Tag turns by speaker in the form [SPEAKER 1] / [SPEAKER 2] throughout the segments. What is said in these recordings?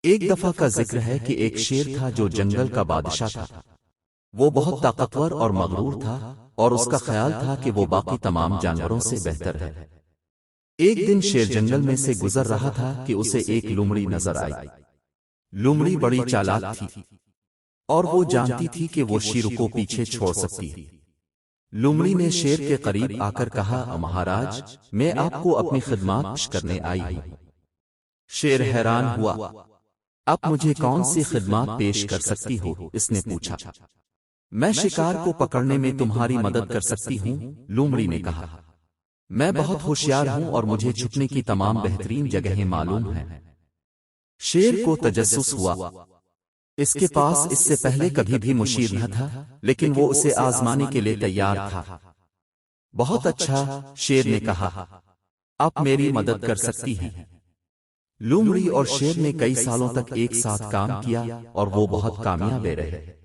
[SPEAKER 1] ایک دفعہ کا ذکر ہے کہ ایک شیر تھا جو جنگل کا بادشاہ تھا۔ وہ بہت طاقتور اور مغرور تھا اور اس کا خیال تھا کہ وہ باقی تمام جانوروں سے بہتر ہے۔ ایک دن شیر جنگل میں سے گزر رہا تھا کہ اسے ایک لومڑی نظر آئی۔ لومڑی بڑی چالاک تھی اور وہ جانتی تھی کہ وہ شیر کو پیچھے چھوڑ سکتی ہے۔ لومڑی نے شیر کے قریب آ کر کہا، مہاراج، میں آپ کو اپنی خدمات پیش کرنے آئی ہوں۔ شیر حیران ہوا، اب مجھے کون سی خدمات پیش کر سکتی ہو؟ اس نے پوچھا۔ میں شکار کو پکڑنے میں تمہاری مدد کر سکتی ہوں، لومڑی نے کہا۔ میں بہت ہوشیار ہوں اور مجھے چھپنے کی تمام بہترین جگہیں معلوم ہیں۔ شیر کو تجسس ہوا، اس کے پاس اس سے پہلے کبھی بھی مشیر نہ تھا، لیکن وہ اسے آزمانے کے لیے تیار تھا۔ بہت اچھا، شیر نے کہا، آپ میری مدد کر سکتی ہیں۔ لومڑی اور شیر نے کئی سالوں تک ایک ساتھ کام کیا اور وہ بہت کامیاب رہے۔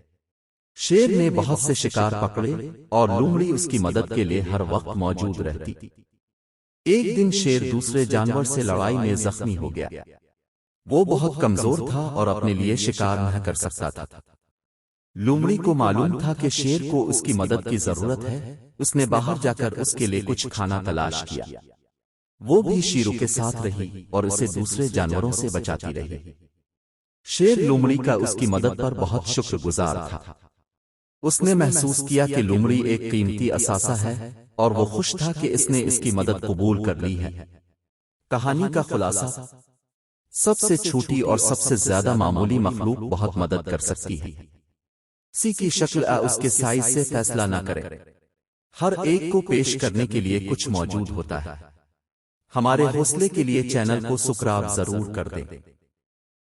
[SPEAKER 1] شیر نے بہت سے شکار پکڑے اور لومڑی اس کی مدد کے لیے ہر وقت موجود رہتی۔ ایک دن شیر دوسرے جانور سے لڑائی میں زخمی ہو گیا۔ وہ بہت کمزور تھا اور اپنے لیے شکار نہ کر سکتا تھا۔ لومڑی کو معلوم تھا کہ شیر کو اس کی مدد کی ضرورت ہے۔ اس نے باہر جا کر اس کے لیے کچھ کھانا تلاش کیا۔ وہ بھی شیروں کے ساتھ رہی اور اسے دوسرے جانوروں سے بچاتی رہی۔ شیر لومڑی کا اس کی مدد پر بہت شکر گزار تھا۔ اس نے محسوس کیا کہ لومڑی ایک قیمتی اثاثہ ہے اور وہ خوش تھا کہ اس نے اس کی مدد قبول کر لی ہے۔ کہانی کا خلاصہ، سب سے چھوٹی اور سب سے زیادہ معمولی مخلوق بہت مدد کر سکتی ہے۔ کسی کی شکل اس کے سائز سے فیصلہ نہ کرے، ہر ایک کو پیش کرنے کے لیے کچھ موجود ہوتا ہے۔ ہمارے حوصلے کے لیے چینل کو سبسکرائب ضرور کر دیں۔